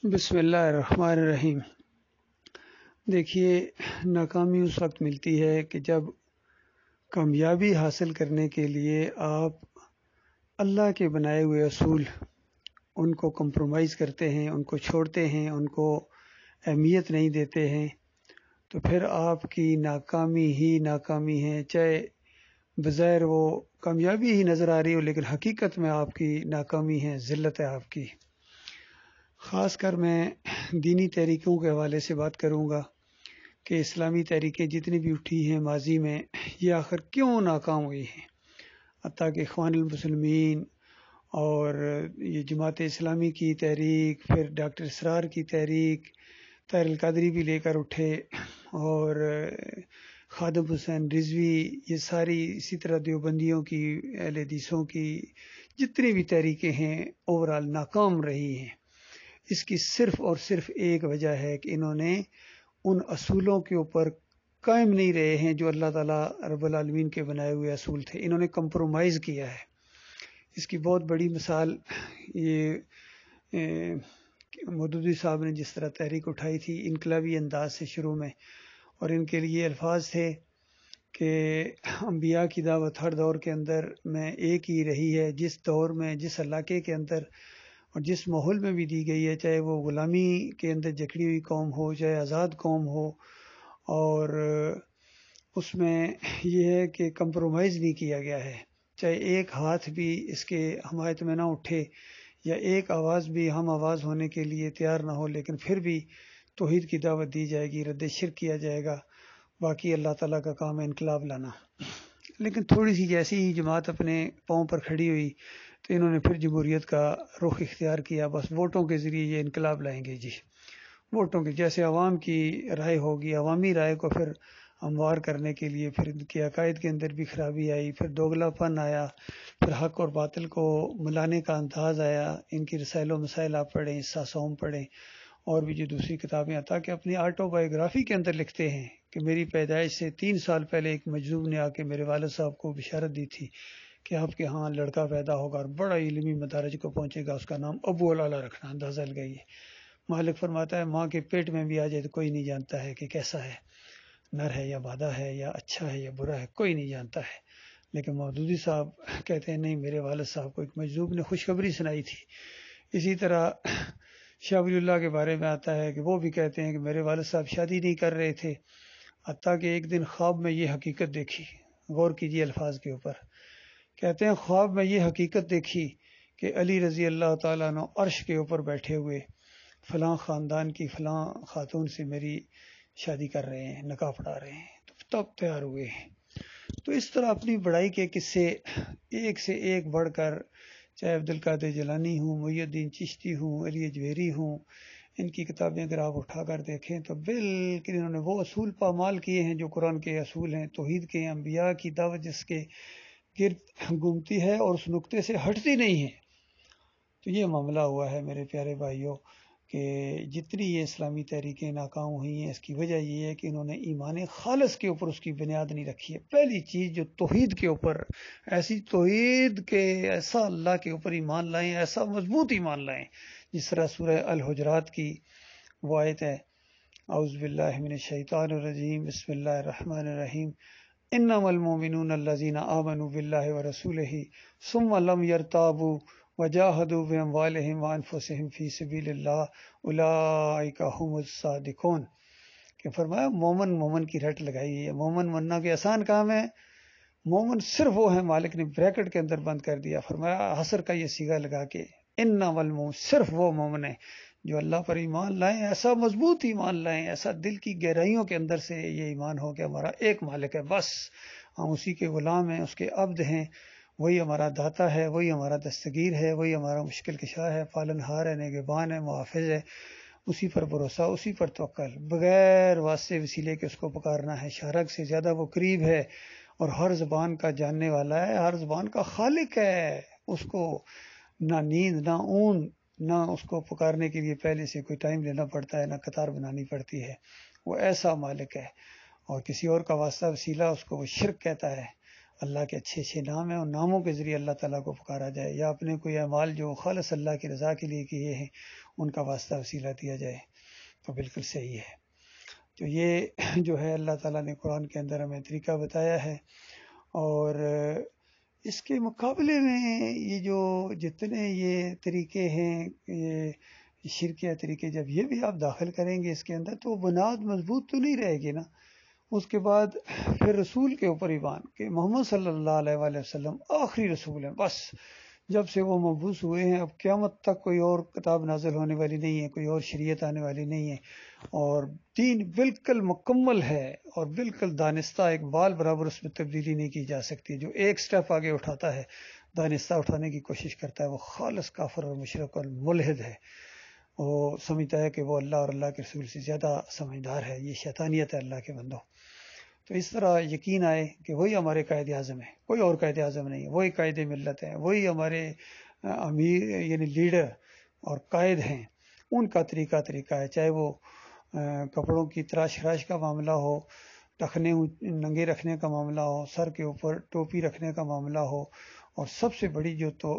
بسم اللہ الرحمن الرحیم۔ دیکھیے، ناکامی اس وقت ملتی ہے کہ جب کامیابی حاصل کرنے کے لیے آپ اللہ کے بنائے ہوئے اصول ان کو کمپرومائز کرتے ہیں، ان کو چھوڑتے ہیں، ان کو اہمیت نہیں دیتے ہیں، تو پھر آپ کی ناکامی ہی ناکامی ہے، چاہے بظاہر وہ کامیابی ہی نظر آ رہی ہو لیکن حقیقت میں آپ کی ناکامی ہے، ذلت ہے آپ کی۔ خاص کر میں دینی تحریکوں کے حوالے سے بات کروں گا کہ اسلامی تحریکیں جتنی بھی اٹھی ہیں ماضی میں، یہ آخر کیوں ناکام ہوئی ہیں۔ حتیٰ کہ اخوان المسلمین اور یہ جماعت اسلامی کی تحریک، پھر ڈاکٹر اسرار کی تحریک، طاہر القادری بھی لے کر اٹھے، اور خادم حسین رضوی، یہ ساری اسی طرح دیوبندیوں کی، اہل حدیثوں کی جتنی بھی تحریکیں ہیں اوورال ناکام رہی ہیں۔ اس کی صرف اور صرف ایک وجہ ہے کہ انہوں نے ان اصولوں کے اوپر قائم نہیں رہے ہیں جو اللہ تعالیٰ رب العالمین کے بنائے ہوئے اصول تھے، انہوں نے کمپرومائز کیا ہے۔ اس کی بہت بڑی مثال یہ مودودی صاحب نے جس طرح تحریک اٹھائی تھی انقلابی انداز سے شروع میں، اور ان کے لیے الفاظ تھے کہ انبیاء کی دعوت ہر دور کے اندر میں ایک ہی رہی ہے، جس دور میں، جس علاقے کے اندر اور جس ماحول میں بھی دی گئی ہے، چاہے وہ غلامی کے اندر جکڑی ہوئی قوم ہو، چاہے آزاد قوم ہو، اور اس میں یہ ہے کہ کمپرومائز نہیں کیا گیا ہے، چاہے ایک ہاتھ بھی اس کے حمایت میں نہ اٹھے یا ایک آواز بھی ہم آواز ہونے کے لیے تیار نہ ہو، لیکن پھر بھی توحید کی دعوت دی جائے گی، رد شرک کیا جائے گا، باقی اللہ تعالیٰ کا کام ہے انقلاب لانا۔ لیکن تھوڑی سی جیسی ہی جماعت اپنے پاؤں پر کھڑی ہوئی تو انہوں نے پھر جمہوریت کا رخ اختیار کیا، بس ووٹوں کے ذریعے یہ انقلاب لائیں گے جی، ووٹوں کے، جیسے عوام کی رائے ہوگی، عوامی رائے کو پھر ہموار کرنے کے لیے پھر ان کے عقائد کے اندر بھی خرابی آئی، پھر دوگلا پن آیا، پھر حق اور باطل کو ملانے کا انداز آیا۔ ان کی رسائل و مسائل آپ پڑھیں، ساسوم پڑھیں، اور بھی جو دوسری کتابیں عطا کہ اپنی آٹو بایوگرافی کے اندر لکھتے ہیں کہ میری پیدائش سے 3 سال پہلے ایک مجذوب نے آ کے میرے والد صاحب کو بشارت دی تھی کہ آپ کے ہاں لڑکا پیدا ہوگا اور بڑا علمی مدارج کو پہنچے گا، اس کا نام ابو العلا رکھنا۔ اندازہ لگائیے، مالک فرماتا ہے ماں کے پیٹ میں بھی آ جائے تو کوئی نہیں جانتا ہے کہ کیسا ہے، نر ہے یا مادہ ہے، یا اچھا ہے یا برا ہے، کوئی نہیں جانتا ہے۔ لیکن مودودی صاحب کہتے ہیں نہیں، میرے والد صاحب کو ایک مجذوب نے خوشخبری سنائی تھی۔ اسی طرح شاہ ولی اللہ کے بارے میں آتا ہے کہ وہ بھی کہتے ہیں کہ میرے والد صاحب شادی نہیں کر رہے تھے، حتیٰ کہ ایک دن خواب میں یہ حقیقت دیکھی۔ غور کیجیے الفاظ کے اوپر، کہتے ہیں خواب میں یہ حقیقت دیکھی کہ علی رضی اللہ تعالیٰ عنہ عرش کے اوپر بیٹھے ہوئے فلاں خاندان کی فلاں خاتون سے میری شادی کر رہے ہیں، نکاح پڑھا رہے ہیں، تو تب تیار ہوئے ہیں۔ تو اس طرح اپنی بڑائی کے قصے ایک سے ایک بڑھ کر، چاہے عبد القادر جیلانی ہوں، محی الدین چشتی ہوں، علی اجویری ہوں، ان کی کتابیں اگر آپ اٹھا کر دیکھیں تو بالکل انہوں نے وہ اصول پامال کیے ہیں جو قرآن کے اصول ہیں، توحید کے، انبیاء کی دعوت جس کے گرد گھومتی ہے اور اس نقطے سے ہٹتی نہیں ہے۔ تو یہ معاملہ ہوا ہے میرے پیارے بھائیوں کہ جتنی یہ اسلامی تحریکیں ناکام ہوئی ہیں، اس کی وجہ یہ ہے کہ انہوں نے ایمان خالص کے اوپر اس کی بنیاد نہیں رکھی ہے۔ پہلی چیز جو توحید کے اوپر، ایسی توحید کے، ایسا اللہ کے اوپر ایمان لائیں، ایسا مضبوط ایمان لائیں، جس طرح سورہ الحجرات کی وہ آیت ہے، اعوذ باللہ من الشیطان الرجیم، بسم اللہ الرحمن الرحیم، انما المؤمنون الذین آمنوا باللہ ورسولہ ثم لم یرتابوا وجاہدوا باموالہم وانفسہم فی سبیل اللہ اولئک ھم الصادقون۔ کہ فرمایا مومن کی رٹ لگائی ہے۔ مومن بننا کے آسان کام ہے، مومن صرف وہ ہے، مالک نے بریکٹ کے اندر بند کر دیا، فرمایا حصر کا یہ صیغہ لگا کے انما المؤمنون، صرف وہ مومن ہے جو اللہ پر ایمان لائیں، ایسا مضبوط ایمان لائیں، ایسا دل کی گہرائیوں کے اندر سے یہ ایمان ہو کہ ہمارا ایک مالک ہے، بس ہم اسی کے غلام ہیں، اس کے عبد ہیں، وہی ہمارا داتا ہے، وہی ہمارا دستگیر ہے، وہی ہمارا مشکل کشا ہے، پالنہار ہے، نگہبان ہے، محافظ ہے، اسی پر بھروسہ، اسی پر توکل، بغیر واسطے وسیلے کے اس کو پکارنا ہے۔ شارک سے زیادہ وہ قریب ہے اور ہر زبان کا جاننے والا ہے، ہر زبان کا خالق ہے، اس کو نہ نیند نہ اون، نہ اس کو پکارنے کے لیے پہلے سے کوئی ٹائم لینا پڑتا ہے، نہ قطار بنانی پڑتی ہے، وہ ایسا مالک ہے۔ اور کسی اور کا واسطہ وسیلہ اس کو وہ شرک کہتا ہے۔ اللہ کے اچھے اچھے نام ہیں، ان ناموں کے ذریعے اللہ تعالیٰ کو پکارا جائے، یا اپنے کوئی اعمال جو خالص اللہ کی رضا کے لیے کیے ہیں ان کا واسطہ وسیلہ دیا جائے، تو بالکل صحیح ہے۔ تو یہ جو ہے اللہ تعالیٰ نے قرآن کے اندر ہمیں طریقہ بتایا ہے، اور اس کے مقابلے میں یہ جو جتنے یہ طریقے ہیں، یہ شرکیہ طریقے، جب یہ بھی آپ داخل کریں گے اس کے اندر تو بنیاد مضبوط تو نہیں رہے گی نا۔ اس کے بعد پھر رسول کے اوپر ایمان کہ محمد صلی اللہ علیہ وآلہ وسلم آخری رسول ہیں، بس جب سے وہ مبعوث ہوئے ہیں اب قیامت تک کوئی اور کتاب نازل ہونے والی نہیں ہے، کوئی اور شریعت آنے والی نہیں ہے، اور دین بالکل مکمل ہے اور بالکل دانستہ، ایک بال برابر اس میں تبدیلی نہیں کی جا سکتی۔ جو ایک سٹیپ آگے اٹھاتا ہے، دانستہ اٹھانے کی کوشش کرتا ہے، وہ خالص کافر اور مشرک اور ملحد ہے، وہ سمجھتا ہے کہ وہ اللہ اور اللہ کے رسول سے زیادہ سمجھدار ہے۔ یہ شیطانیت ہے اللہ کے بندوں۔ تو اس طرح یقین آئے کہ وہی ہمارے قائد اعظم ہے، کوئی اور قائد اعظم نہیں ہے، وہی قائد ملت ہیں، وہی ہمارے امیر یعنی لیڈر اور قائد ہیں۔ ان کا طریقہ ہے، چاہے وہ کپڑوں کی تراش خراش کا معاملہ ہو، ٹخنے ننگے رکھنے کا معاملہ ہو، سر کے اوپر ٹوپی رکھنے کا معاملہ ہو، اور سب سے بڑی جو تو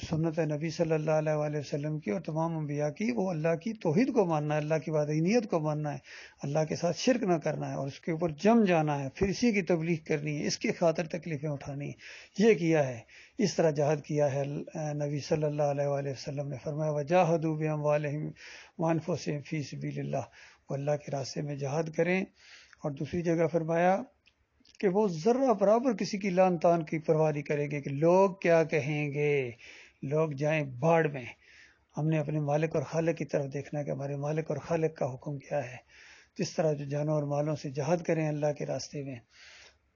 سنت ہے نبی صلی اللہ علیہ وآلہ وسلم کی اور تمام انبیاء کی، وہ اللہ کی توحید کو ماننا ہے، اللہ کی وحدانیت کو ماننا ہے، اللہ کے ساتھ شرک نہ کرنا ہے، اور اس کے اوپر جم جانا ہے، پھر اسی کی تبلیغ کرنی ہے، اس کی خاطر تکلیفیں اٹھانی ہے۔ یہ کیا ہے، اس طرح جہاد کیا ہے نبی صلی اللہ علیہ وآلہ وسلم نے فرمایا وجاہدوا باموالہم وانفسہم فی سبیل اللہ، وہ اللہ کے راستے میں جہاد کریں۔ اور دوسری جگہ فرمایا کہ وہ ذرہ برابر کسی کی لان تان کی پرواہ نہیں کریں گے کہ لوگ کیا کہیں گے، لوگ جائیں باڑ میں، ہم نے اپنے مالک اور خالق کی طرف دیکھنا ہے کہ ہمارے مالک اور خالق کا حکم کیا ہے۔ جس طرح جو جانوں اور مالوں سے جہاد کریں اللہ کے راستے میں،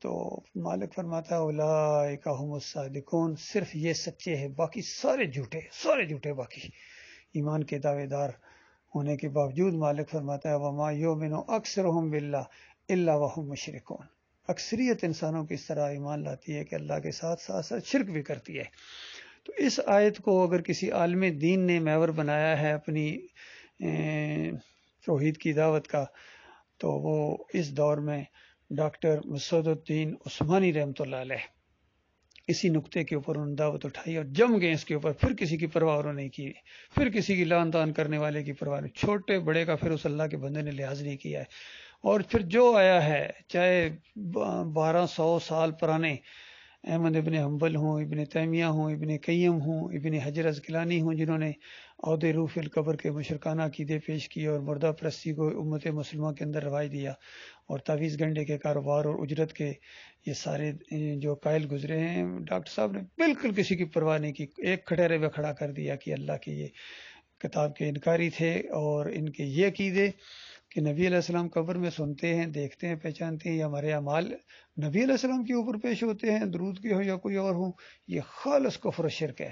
تو مالک فرماتا ہے اولئک هم الصادقون، صرف یہ سچے ہیں، باقی سارے جھوٹے باقی ایمان کے دعوے دار ہونے کے باوجود مالک فرماتا ہے وما یؤمن اکثرهم باللہ الا وهم مشرکون، اکثریت انسانوں کی اس طرح ایمان لاتی ہے کہ اللہ کے ساتھ ساتھ شرک بھی کرتی ہے۔ تو اس آیت کو اگر کسی عالم دین نے محور بنایا ہے اپنی توحید کی دعوت کا، تو وہ اس دور میں ڈاکٹر مسعود الدین عثمانی رحمۃ اللہ علیہ، اسی نقطے کے اوپر انہوں نے دعوت اٹھائی اور جم گئے اس کے اوپر، پھر کسی کی پرواہ انہوں نے نہیں کی، پھر کسی کی لان تان کرنے والے کی پرواہ نہیں، چھوٹے بڑے کا پھر اس اللہ کے بندے نے لحاظ نہیں کیا ہے۔ اور پھر جو آیا ہے، چاہے 1200 سال پرانے احمد ابن حنبل ہوں، ابن تیمیہ ہوں، ابن قیم ہوں، ابن حجر عسقلانی ہوں، جنہوں نے عہد روح فی القبر کے مشرکانہ عقیدے پیش کیے اور مردہ پرستی کو امت مسلمہ کے اندر رواج دیا، اور تعویذ گنڈے کے کاروبار اور اجرت کے یہ سارے جو قائل گزرے ہیں، ڈاکٹر صاحب نے بالکل کسی کی پرواہ نہیں کی، ایک کھٹیرے پہ کھڑا کر دیا کہ اللہ کے یہ کتاب کے انکاری تھے، اور ان کے یہ عقیدے کہ نبی علیہ السلام قبر میں سنتے ہیں، دیکھتے ہیں، پہچانتے ہیں، یا ہمارے اعمال نبی علیہ السلام کے اوپر پیش ہوتے ہیں، درود کے ہو یا کوئی اور ہو، یہ خالص کفر و شرک ہے۔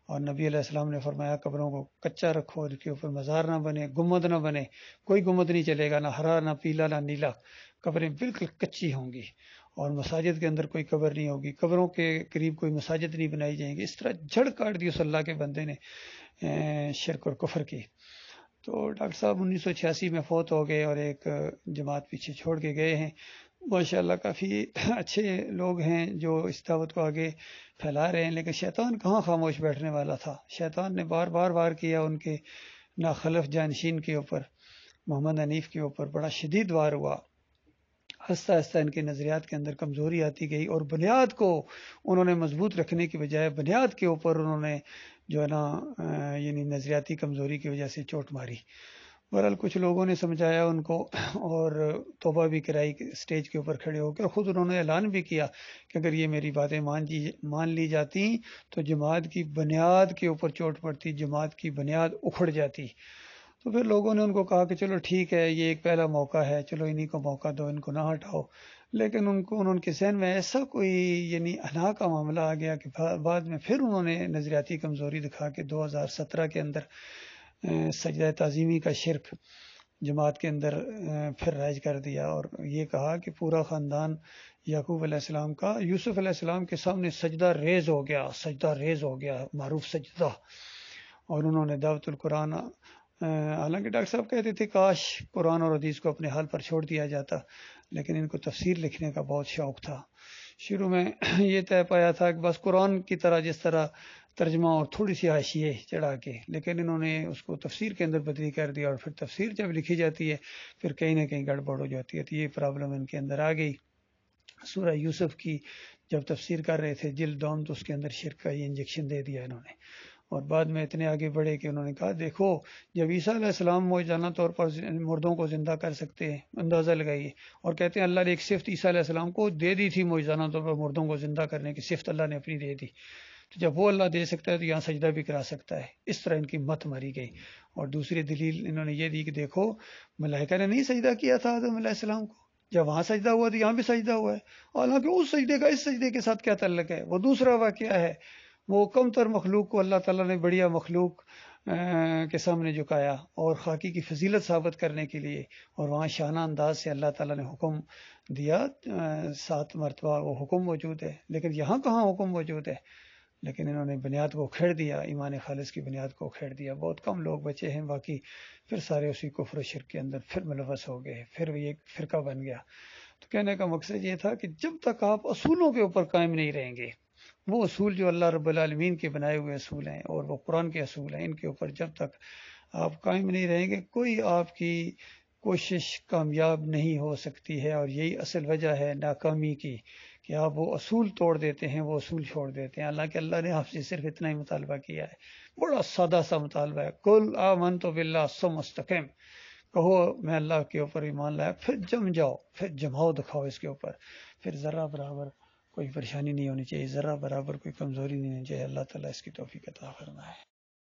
اور نبی علیہ السلام نے فرمایا قبروں کو کچا رکھو، اس کے اوپر مزار نہ بنے، گنبد نہ بنے، کوئی گنبد نہیں چلے گا، نہ ہرا نہ پیلا نہ نیلا، قبریں بالکل کچی ہوں گی، اور مساجد کے اندر کوئی قبر نہیں ہوگی، قبروں کے قریب کوئی مساجد نہیں بنائی جائیں گی۔ اس طرح جھڑ کاٹ دی اس اللہ کے بندے نے شرک اور کفر کی۔ تو ڈاکٹر صاحب 1986 میں فوت ہو گئے اور ایک جماعت پیچھے چھوڑ کے گئے ہیں، ماشاءاللہ کافی اچھے لوگ ہیں جو اس دعوت کو آگے پھیلا رہے ہیں، لیکن شیطان کہاں خاموش بیٹھنے والا تھا، شیطان نے بار کیا ان کے ناخلف جانشین کے اوپر، محمد حنیف کے اوپر بڑا شدید وار ہوا، آہستہ ان کے نظریات کے اندر کمزوری آتی گئی، اور بنیاد کو انہوں نے مضبوط رکھنے کی بجائے بنیاد کے اوپر انہوں نے جو ہے نا یعنی نظریاتی کمزوری کی وجہ سے چوٹ ماری۔ بہرحال کچھ لوگوں نے سمجھایا ان کو اور توبہ بھی کرائی اسٹیج کے اوپر کھڑے ہو کر، خود انہوں نے اعلان بھی کیا کہ اگر یہ میری باتیں مان لی جاتی تو جماعت کی بنیاد کے اوپر چوٹ پڑتی، جماعت کی بنیاد اکھڑ جاتی۔ تو پھر لوگوں نے ان کو کہا کہ چلو ٹھیک ہے، یہ ایک پہلا موقع ہے، چلو انہی کو موقع دو، ان کو نہ ہٹاؤ۔ لیکن ان کے ذہن میں ایسا کوئی یعنی انا کا معاملہ آ گیا کہ بعد میں پھر انہوں نے نظریاتی کمزوری دکھا کے 2017 کے اندر سجدہ تعظیمی کا شرک جماعت کے اندر پھر رائج کر دیا، اور یہ کہا کہ پورا خاندان یعقوب علیہ السلام کا یوسف علیہ السلام کے سامنے سجدہ ریز ہو گیا، معروف سجدہ۔ اور انہوں نے دعوت القرآن، حالانکہ ڈاکٹر صاحب کہتے تھے کاش قرآن اور حدیث کو اپنے حال پر چھوڑ دیا جاتا، لیکن ان کو تفسیر لکھنے کا بہت شوق تھا، شروع میں یہ طے پایا تھا کہ بس قرآن کی طرح جس طرح ترجمہ اور تھوڑی سی حاشیے چڑھا کے، لیکن انہوں نے اس کو تفسیر کے اندر بدلی کر دیا، اور پھر تفسیر جب لکھی جاتی ہے پھر کہیں نہ کہیں گڑبڑ ہو جاتی ہے، تو یہ پرابلم ان کے اندر آ گئی۔ سورہ یوسف کی جب تفسیر کر رہے تھے جلد دوم، تو اس کے اندر شرک کا یہ انجیکشن دے دیا انہوں نے، اور بعد میں اتنے آگے بڑھے کہ انہوں نے کہا دیکھو جب عیسیٰ علیہ السلام موجزانہ طور پر مردوں کو زندہ کر سکتے ہیں، اندازہ لگائیے، اور کہتے ہیں اللہ نے ایک صفت عیسیٰ علیہ السلام کو دے دی تھی، موجزانہ طور پر مردوں کو زندہ کرنے کی صفت اللہ نے اپنی دے دی، تو جب وہ اللہ دے سکتا ہے تو یہاں سجدہ بھی کرا سکتا ہے۔ اس طرح ان کی مت ماری گئی۔ اور دوسری دلیل انہوں نے یہ دی کہ دیکھو ملائکہ نے نہیں سجدہ کیا تھا آدم علیہ السلام کو، جب وہاں سجدہ ہوا تو یہاں بھی سجدہ ہوا ہے، حالانکہ اس سجدے کا اس سجدے کے ساتھ کیا تعلق ہے، وہ دوسرا واقعہ ہے۔ وہ کم تر مخلوق کو اللہ تعالیٰ نے بڑھیا مخلوق کے سامنے جھکایا، اور خاکی کی فضیلت ثابت کرنے کے لیے، اور وہاں شانہ انداز سے اللہ تعالیٰ نے حکم دیا، 7 مرتبہ وہ حکم موجود ہے، لیکن یہاں کہاں حکم موجود ہے؟ لیکن انہوں نے بنیاد کو کھیڑ دیا، ایمان خالص کی بنیاد کو کھیڑ دیا۔ بہت کم لوگ بچے ہیں، باقی پھر سارے اسی کفر و شرک کے اندر پھر ملوث ہو گئے، پھر وہ ایک فرقہ بن گیا۔ تو کہنے کا مقصد یہ تھا کہ جب تک آپ اصولوں کے اوپر قائم نہیں رہیں گے، وہ اصول جو اللہ رب العالمین کے بنائے ہوئے اصول ہیں اور وہ قرآن کے اصول ہیں، ان کے اوپر جب تک آپ قائم نہیں رہیں گے، کوئی آپ کی کوشش کامیاب نہیں ہو سکتی ہے۔ اور یہی اصل وجہ ہے ناکامی کی کہ آپ وہ اصول توڑ دیتے ہیں، وہ اصول چھوڑ دیتے ہیں، حالانکہ اللہ نے آپ سے صرف اتنا ہی مطالبہ کیا ہے، بڑا سادہ سا مطالبہ ہے، قل آمنت باللہ ثم استقم، کہو میں اللہ کے اوپر ایمان لایا، پھر جم جاؤ، پھر جماؤ دکھاؤ اس کے اوپر، پھر ذرا برابر کوئی پریشانی نہیں ہونی چاہیے، ذرا برابر کوئی کمزوری نہیں ہونی چاہیے۔ اللہ تعالیٰ اس کی توفیق عطا فرمائے۔